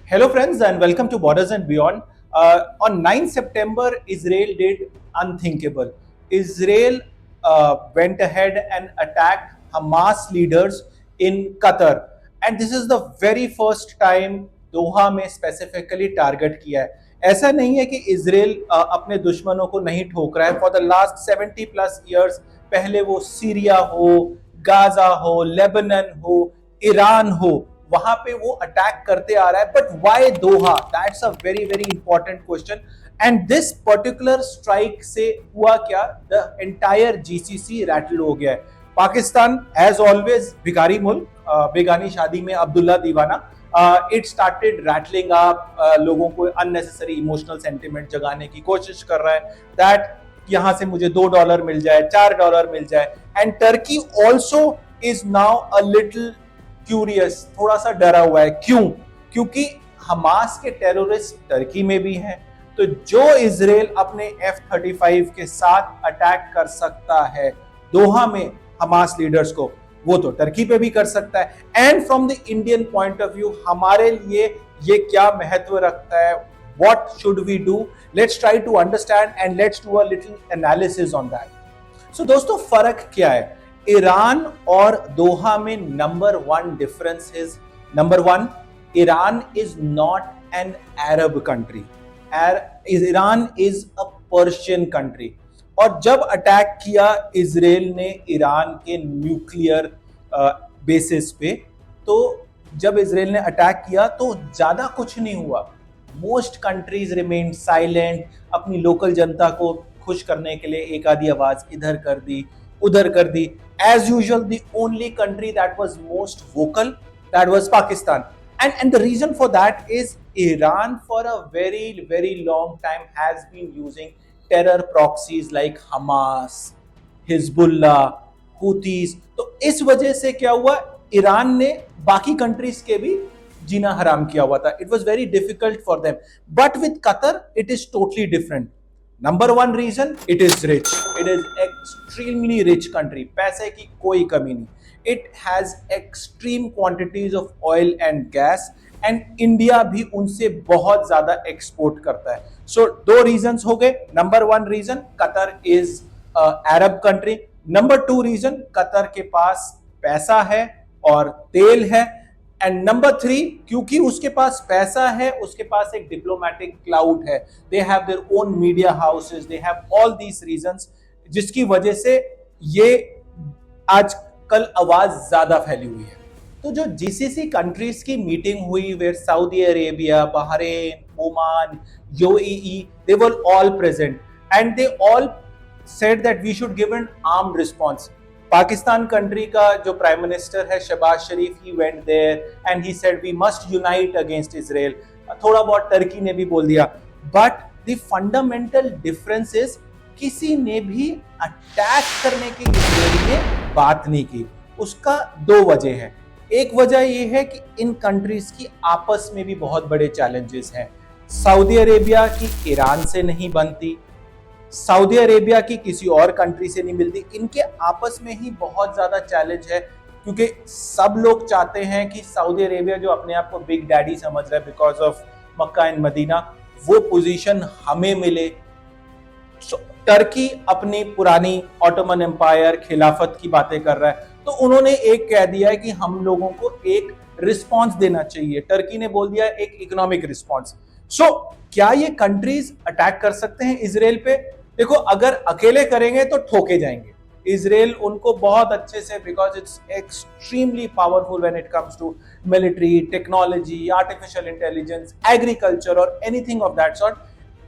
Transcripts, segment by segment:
Hello, friends, and welcome to Borders and Beyond. On 9 September, Israel did unthinkable. Israel went ahead and attacked Hamas leaders in Qatar. And this is the very first time दोहा में specifically target किया है. ऐसा नहीं है कि Israel अपने दुश्मनों को नहीं ठोक रहा है. फॉर द लास्ट 70+ ईयर्स, पहले वो सीरिया हो, गाजा हो, लेबनन हो, ईरान हो, वहां पे वो अटैक करते आ रहा है. But why Doha? That's a very very important question. And this particular strike से हुआ क्या? द एंटायर जीसीसी रैटल हो गया है. पाकिस्तान एज ऑलवेज भिखारी मुल्क, बेगानी शादी में अब्दुल्ला दीवाना. इट स्टार्टेड रैटलिंग अप, लोगों को अननेसेसरी इमोशनल सेंटिमेंट जगाने की कोशिश कर रहा है. दैट यहां से मुझे $2 मिल जाए, $4 मिल जाए. And Turkey also is now a little curious, थोड़ा सा डरा हुआ है. क्यों? क्योंकि हमास के टेररिस्ट टर्की में भी हैं. तो जो इजराइल अपने F-35 के साथ अटैक कर सकता है दोहा में हमास लीडर्स को, वो तो टर्की पे भी कर सकता है. And from the Indian point of view हमारे लिए ये क्या महत्व रखता है? What should we do? Let's try to understand and let's do a little analysis on that. So दोस्तों, फर्क क्या है? ईरान और दोहा में number one difference is, number one, Iran is not an Arab country. Iran is a Persian country. और जब attack किया Israel ने ईरान के न्यूक्लियर बेसिस पे, तो जब इजराइल ने अटैक किया तो ज्यादा कुछ नहीं हुआ. Most countries remain silent. अपनी लोकल जनता को खुश करने के लिए एक आधी आवाज इधर कर दी, उधर कर दी. As usual the only country that was most vocal, that was Pakistan. And the reason for that is Iran for a very long time has been using terror proxies like Hamas, Hezbollah, Houthis. तो इस वजह से क्या हुआ? Iran ने बाकी countries के भी जीना हराम किया हुआ था. It was very difficult for them. But with Qatar, it is totally different. Number one reason, it is rich. It is extremely rich country. पैसे की कोई कमी नहीं. It has extreme quantities of oil and gas, and India भी उनसे बहुत ज्यादा export करता है. So दो reasons हो गए. Number one reason, Qatar is Arab country. Number two reason, Qatar के पास पैसा है और तेल है. एंड नंबर थ्री, क्योंकि उसके पास पैसा है, उसके पास एक डिप्लोमेटिक क्लाउड है. They have their own media houses, they have all these reasons, जिसकी वजह से ये आजकल आवाज ज्यादा फैली हुई है. तो जो जीसीसी कंट्रीज की मीटिंग हुई, where Saudi Arabia, Bahrain, Oman, UAE, they were all present and they all said that we should give an armed response. Pakistan country का जो प्राइम मिनिस्टर है Shahbaz Sharif, he went there and he said we must unite against Israel. थोड़ा बहुत Turkey ने भी बोल दिया. But the fundamental difference is, किसी ने भी अटैक करने की इजराइल ने बात नहीं की. उसका दो वजह है. एक वजह यह है कि इन कंट्रीज की आपस में भी बहुत बड़े चैलेंजेस हैं. सऊदी अरेबिया की ईरान से नहीं बनती, सऊदी अरेबिया की किसी और कंट्री से नहीं मिलती. इनके आपस में ही बहुत ज्यादा चैलेंज है, क्योंकि सब लोग चाहते हैं कि सऊदी अरेबिया, जो अपने आप को बिग डैडी समझ रहा है because of Mecca and Medina, वो पोजीशन हमें मिले. टर्की अपनी पुरानी ऑटोमन एम्पायर, खिलाफत की बातें कर रहा है. तो उन्होंने एक कह दिया है कि हम लोगों को एक रिस्पॉन्स देना चाहिए. टर्की ने बोल दिया एक इकोनॉमिक रिस्पॉन्स. सो क्या ये कंट्रीज अटैक कर सकते हैं इजराइल पे? देखो, अगर अकेले करेंगे तो ठोके जाएंगे. इजराइल उनको बहुत अच्छे से, because it's extremely powerful when it comes to military, technology, artificial intelligence, agriculture और एनीथिंग ऑफ दैट सॉर्ट.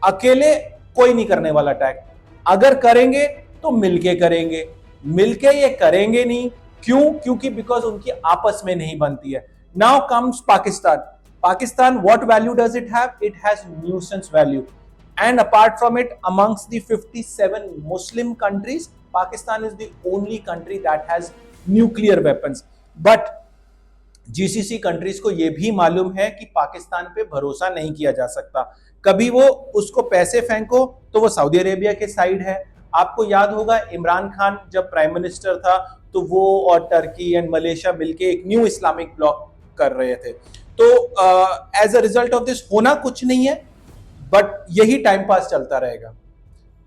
अकेले कोई नहीं करने वाला अटैक. अगर करेंगे तो मिलके करेंगे. मिलके ये करेंगे नहीं. क्यों? क्योंकि बिकॉज उनकी आपस में नहीं बनती है. Now comes Pakistan. Pakistan, what value does it have? It has nuisance value. And apart from it, amongst the 57 Muslim countries, Pakistan is the only country that has nuclear weapons. But GCC countries को यह भी मालूम है कि पाकिस्तान पे भरोसा नहीं किया जा सकता. कभी वो उसको पैसे फेंको तो वो सऊदी अरेबिया के साइड है. आपको याद होगा इमरान खान जब प्राइम मिनिस्टर था, तो वो और टर्की एंड मलेशिया मिलके एक न्यू इस्लामिक ब्लॉक कर रहे थे. तो as a result of this होना कुछ नहीं है, बट यही टाइम पास चलता रहेगा।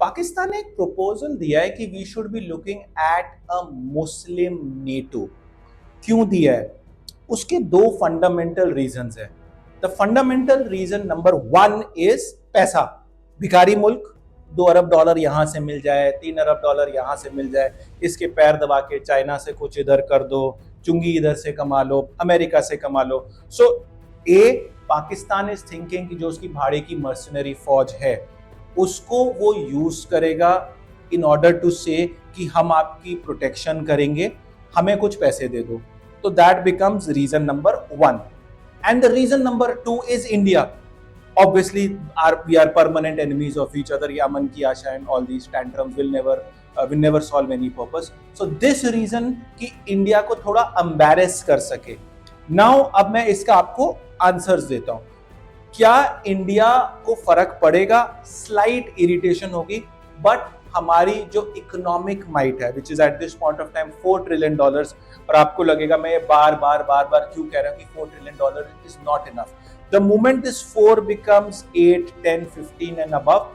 पाकिस्तान ने एक प्रपोजल दिया है कि we should be looking at a Muslim NATO. क्यों दिया है? उसके दो फंडामेंटल रीजंस है। The fundamental reason number one is पैसा। भिखारी मुल्क, $2 अरब यहां से मिल जाए, $3 अरब यहां से मिल जाए, इसके पैर दबा के चाइना से कुछ इधर कर दो, चुंगी इधर से कमा लो, अमेरिका से कमा लो। सो ए पाकिस्तान इज थिंकिंग कि जो उसकी भाड़े की मर्सनरी फौज है उसको वो यूज करेगा इन ऑर्डर टू से कि हम आपकी प्रोटेक्शन करेंगे, हमें कुछ पैसे दे दो। तो that becomes reason number one. And the reason number two is India. Obviously, we are permanent enemies of each other. Yaman ki Asha and all these tantrums will never solve any purpose. So this reason कि India को थोड़ा embarrass कर सके। Now अब मैं इसका आपको answers देता हूं। क्या इंडिया को फर्क पड़ेगा? स्लाइट इरिटेशन होगी, बट हमारी जो इकोनॉमिक माइट है which is at this point of time $4 trillion, और आपको लगेगा मैं ये बार बार क्यों कह रहा हूं कि $4 trillion is not enough. The moment this 4 becomes 8, 10, 15 and above,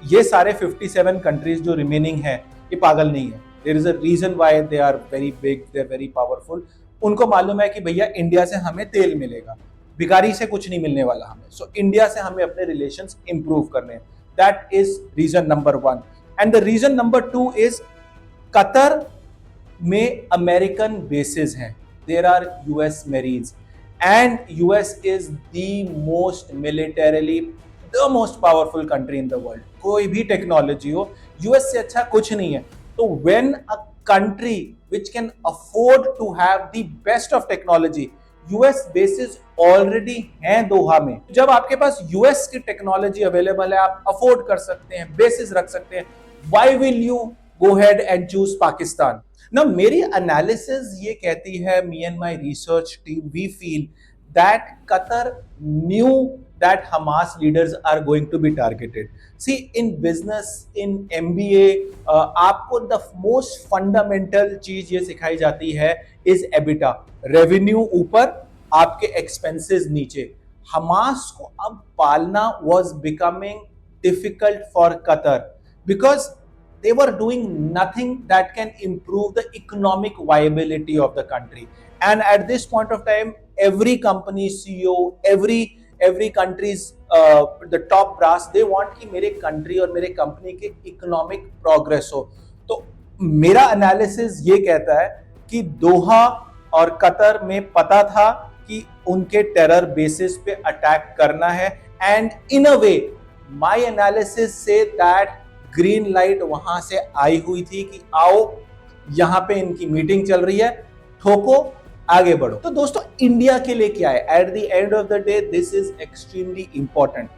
ये सारे 57 कंट्रीज जो रिमेनिंग है ये पागल नहीं है। There is a reason why they are very big, they are very powerful. उनको मालूम है कि भैया इंडिया से हमें तेल मिलेगा, भिखारी से कुछ नहीं मिलने वाला हमें। सो इंडिया से हमें अपने रिलेशंस इंप्रूव करने हैं। That is reason number one. And the reason number two is Qatar में अमेरिकन बेसिस हैं, there are US Marines, and US is the most militarily the most powerful country in the world. कोई भी technology हो, US से अच्छा कुछ नहीं है। तो when a country which can afford to have the best of technology, US basis already हैं दोहा में। जब आपके पास यूएस की टेक्नोलॉजी अवेलेबल है, आप अफोर्ड कर सकते हैं, बेसिस रख सकते हैं, why will you go head and choose Pakistan? ना मेरी एनालिसिस ये कहती है, me and my research team we feel that Qatar knew that Hamas leaders are going to be targeted. See, in business, in MBA, आपको the most fundamental चीज ये सिखाई जाती है is EBITDA, revenue ऊपर, आपके expenses नीचे। हमास को अब पालना was becoming difficult for Qatar because they were doing nothing that can improve the economic viability of the country. And at this point of time, every company CEO, every country's the top brass, they want कि मेरे country और मेरे company के economic progress हो। तो मेरा analysis ये कहता है कि दोहा और कतर में पता था कि उनके टेरर बेसिस पे अटैक करना है, and in a way my analysis say that green light वहां से आई हुई थी कि आओ यहां पे इनकी मीटिंग चल रही है, ठोको, आगे बढ़ो। तो दोस्तों इंडिया के लिए क्या है? At the end of the day this is extremely important.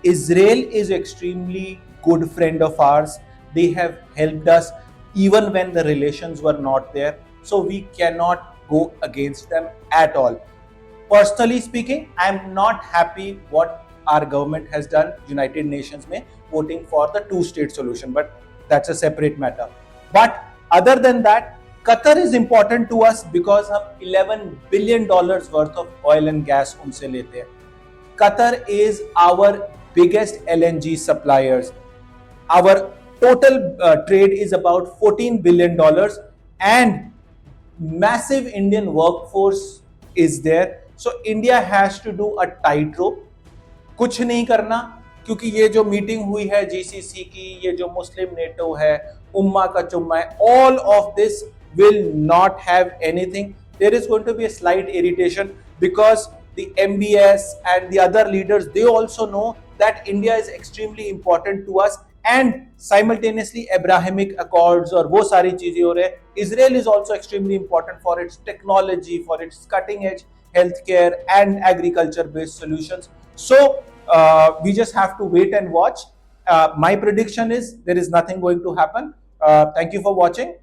Israel is extremely good friend of hours. They have helped us even when the relations were not there, so we cannot go against them at all. Personally speaking, I am not happy what our government has done United Nations में voting for the two-state solution, but that's a separate matter. But other than that, Qatar is important to us because हम $11 billion worth of oil and gas उनसे लेते हैं। Qatar is our biggest LNG suppliers. Our total trade is about $14 billion, and massive Indian workforce is there. So India has to do a tightrope. कुछ नहीं करना, क्योंकि ये जो meeting हुई है जीसीसी की, ये जो मुस्लिम नेटो है, उम्मा का चुम्मा है, all of this will not have anything. There is going to be a slight irritation because the MBS and the other leaders, they also know that India is extremely important to us, and simultaneously Abrahamic Accords और वो सारी चीजें हो रहे हैं। Israel is also extremely important for its technology, for its cutting edge healthcare and agriculture based solutions. So we just have to wait and watch. My prediction is there is nothing going to happen. Thank you for watching.